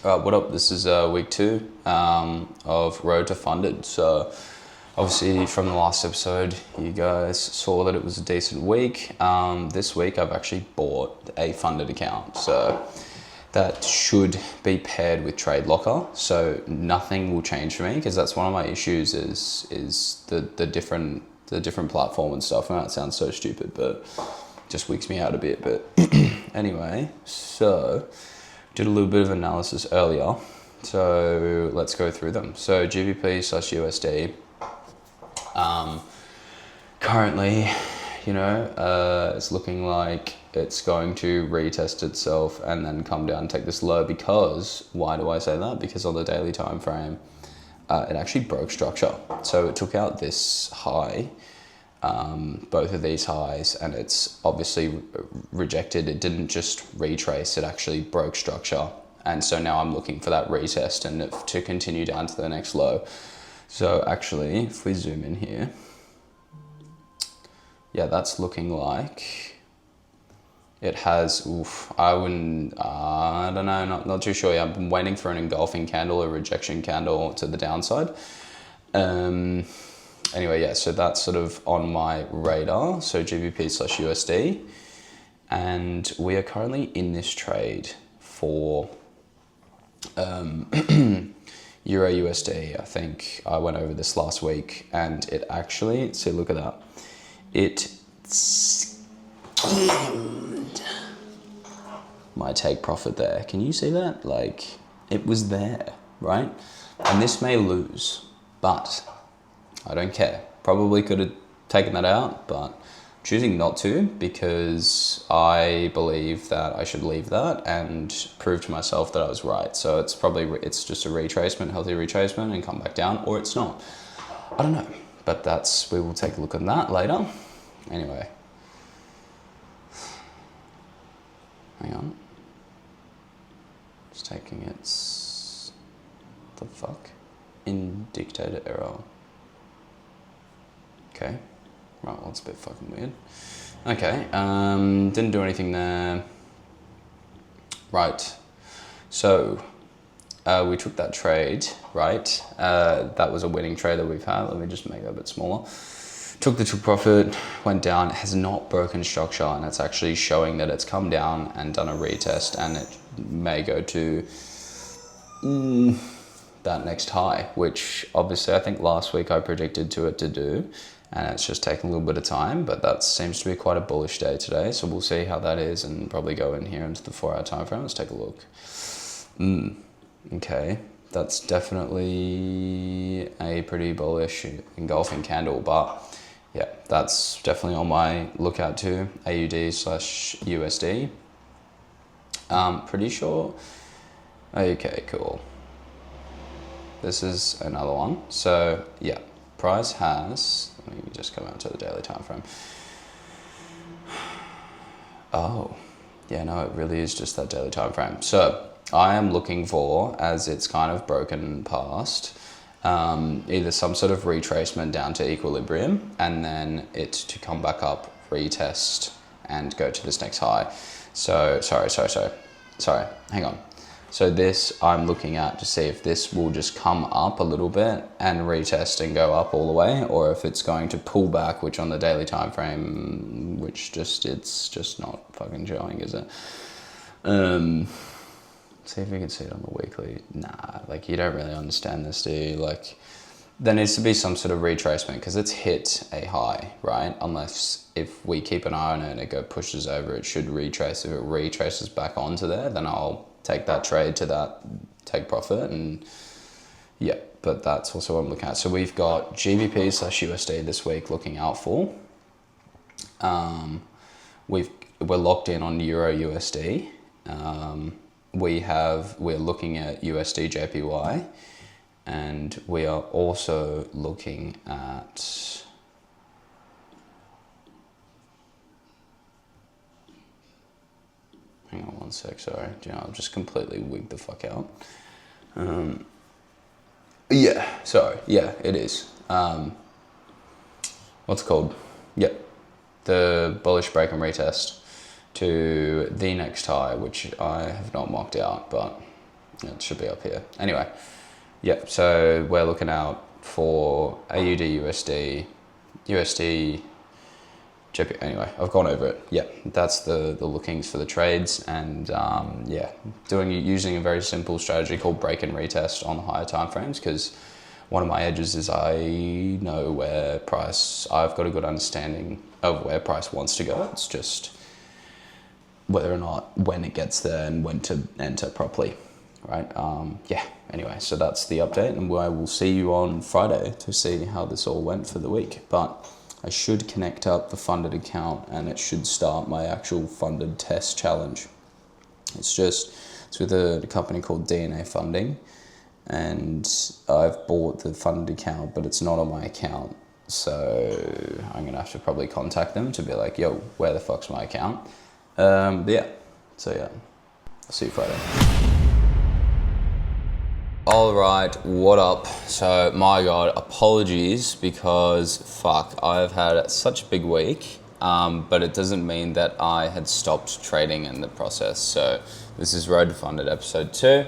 What up? This is week 2 of Road to Funded. So obviously from the last episode, you guys saw that it was a decent week. This week I've actually bought a funded account. So that should be paired with TradeLocker. So nothing will change for me because that's one of my issues is the different platform and stuff. And that sounds so stupid, but just wigs me out a bit. But anyway, so did a little bit of analysis earlier, so let's go through them. So GBP/USD, currently, it's looking like it's going to retest itself and then come down and take this low because, why do I say that? Because on the daily time frame, it actually broke structure. So it took out this high, both of these highs, and it's obviously rejected. It didn't just retrace, it actually broke structure. And so now I'm looking for that retest and to continue down to the next low. So actually, if we zoom in here, yeah, that's looking like it has, I don't know, not too sure. Yeah, I've been waiting for an engulfing candle, a rejection candle to the downside. Anyway, yeah, so that's sort of on my radar. So GBP/USD, and we are currently in this trade for Euro USD. I think I went over this last week, and it actually, see, look at that. It skimmed my take profit there. Can you see that? Like, it was there, right? And this may lose, but I don't care. Probably could have taken that out, but choosing not to because I believe that I should leave that and prove to myself that I was right. So it's just a retracement, healthy retracement, and come back down, or it's not. I don't know, but we will take a look at that later. Anyway, hang on. It's taking its, the fuck? Indictator error. Okay, right, well, that's a bit fucking weird. Okay, didn't do anything there. Right, so we took that trade, right? That was a winning trade that we've had. Let me just make that a bit smaller. Took profit, went down, has not broken structure, and it's actually showing that it's come down and done a retest, and it may go to that next high, which obviously I think last week I predicted it to do, and it's just taking a little bit of time, but that seems to be quite a bullish day today, so we'll see how that is and probably go in here into the 4-hour time frame. Let's take a look. Okay, that's definitely a pretty bullish engulfing candle, but yeah, that's definitely on my lookout too. AUD/USD. Pretty sure. Okay, cool. This is another one. So yeah, price has, let me just come out to the daily time frame. Oh, yeah, no, it really is just that daily time frame. So I am looking for, as it's kind of broken past, either some sort of retracement down to equilibrium and then it to come back up, retest, and go to this next high. So, sorry, hang on. So this I'm looking at to see if this will just come up a little bit and retest and go up all the way, or if it's going to pull back, which on the daily time frame, it's just not fucking showing, is it? See if we can see it on the weekly. Nah, like, you don't really understand this, do you? Like, there needs to be some sort of retracement because it's hit a high, right? Unless if we keep an eye on it and it pushes over, it should retrace. If it retraces back onto there, then I'll take that trade to that take profit, and yeah, but that's also what I'm looking at. So we've got GBP/USD this week looking out for. We're locked in on Euro USD. We're looking at USD JPY, and we are also looking at hang on one sec, sorry. I've just completely wigged the fuck out. Yeah, sorry. Yeah, it is. What's it called? Yep. The bullish break and retest to the next high, which I have not mocked out, but It should be up here. Anyway, yeah, so we're looking out for AUD, USD, JP. Anyway, I've gone over it. Yeah, that's the lookings for the trades, and yeah, using a very simple strategy called break and retest on the higher time frames, because one of my edges is I know where price. I've got a good understanding of where price wants to go. It's just whether or not when it gets there and when to enter properly, right? Yeah. Anyway, so that's the update, and I will see you on Friday to see how this all went for the week. But I should connect up the funded account, and it should start my actual funded test challenge. It's with a company called DNA Funding, and I've bought the funded account, but it's not on my account. So I'm gonna have to probably contact them to be like, yo, where the fuck's my account? Yeah. So yeah, I'll see you Friday. All right, what up? So my God, apologies, because fuck, I've had such a big week, but it doesn't mean that I had stopped trading in the process. So this is Road to Funded episode 2,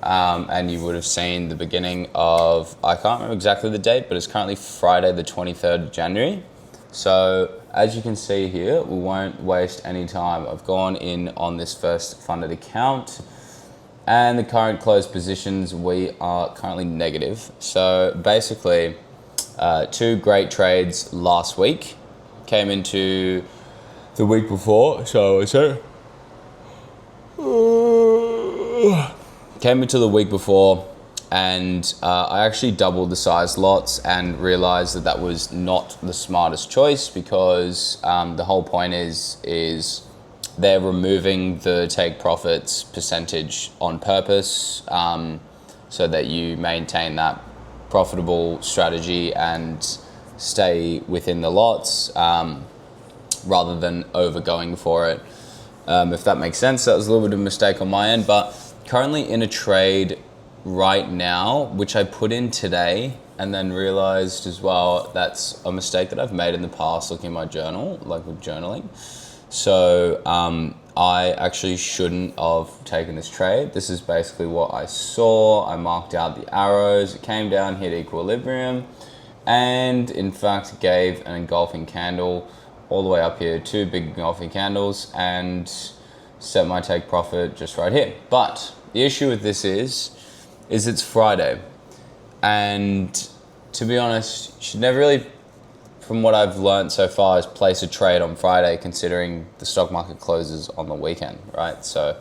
and you would have seen the beginning of, I can't remember exactly the date, but it's currently Friday the 23rd of January. So as you can see here, we won't waste any time. I've gone in on this first funded account, and the current closed positions, we are currently negative. So basically, 2 great trades last week came into the week before. Came into the week before, and I actually doubled the size lots and realized that was not the smartest choice, because the whole point is they're removing the take profits percentage on purpose, so that you maintain that profitable strategy and stay within the lots, rather than over going for it. If that makes sense. That was a little bit of a mistake on my end, but currently in a trade right now, which I put in today, and then realized as well that's a mistake that I've made in the past looking at my journal, like with journaling. So I actually shouldn't have taken this trade. This is basically what I saw. I marked out the arrows. It came down, hit equilibrium, and in fact gave an engulfing candle all the way up here, 2 big engulfing candles, and set my take profit just right here. But the issue with this is it's Friday, and to be honest, you should never really, from what I've learned so far, is place a trade on Friday, considering the stock market closes on the weekend, right? So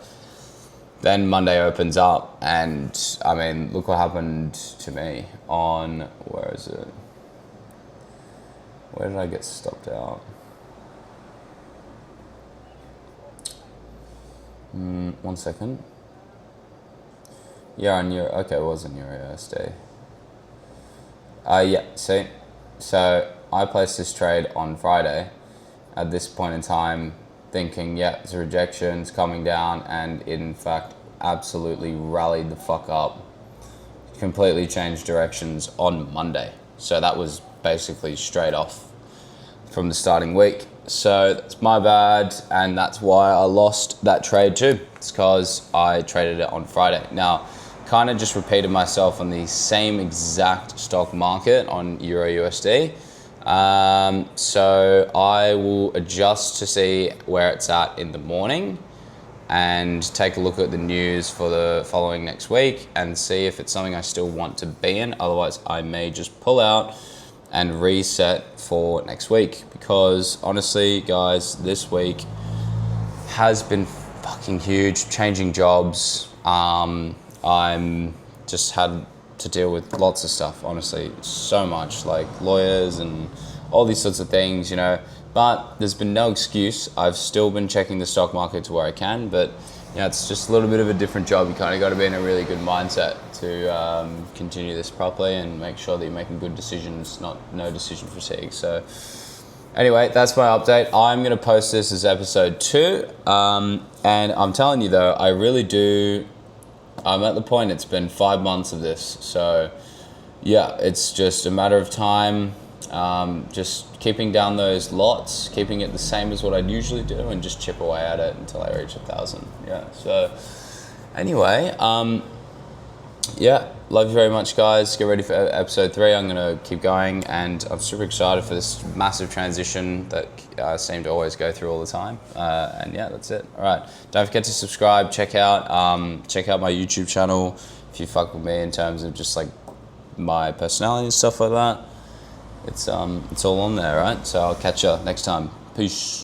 then Monday opens up, and I mean, look what happened to me on, where is it? Where did I get stopped out? One second. Yeah, on Euro, okay, it was in Euro USD. Yeah, see? So I placed this trade on Friday at this point in time, thinking, yeah, it's a rejection, it's coming down, and it in fact absolutely rallied the fuck up, completely changed directions on Monday. So that was basically straight off from the starting week. So that's my bad, and that's why I lost that trade too. It's because I traded it on Friday. Now, kind of just repeated myself on the same exact stock market on Euro USD. So I will adjust to see where it's at in the morning, and take a look at the news for the following next week and see if it's something I still want to be in. Otherwise, I may just pull out and reset for next week, because honestly, guys, this week has been fucking huge. Changing jobs. I'm just had to deal with lots of stuff, honestly, so much, like lawyers and all these sorts of things, you know, but there's been no excuse. I've still been checking the stock market to where I can, but you know, it's just a little bit of a different job. You kind of got to be in a really good mindset to continue this properly and make sure that you're making good decisions, no decision fatigue. So anyway, that's my update. I'm going to post this as episode 2, and I'm telling you though, I really do. I'm at the point, it's been 5 months of this. So yeah, it's just a matter of time. Just keeping down those lots, keeping it the same as what I'd usually do, and just chip away at it until I reach 1,000. Yeah. So anyway, yeah, love you very much, guys. Get ready for episode 3. I'm going to keep going, and I'm super excited for this massive transition that I seem to always go through all the time. And yeah, that's it. All right, don't forget to subscribe. Check out my YouTube channel if you fuck with me in terms of just like my personality and stuff like that. It's all on there, right? So I'll catch you next time. Peace.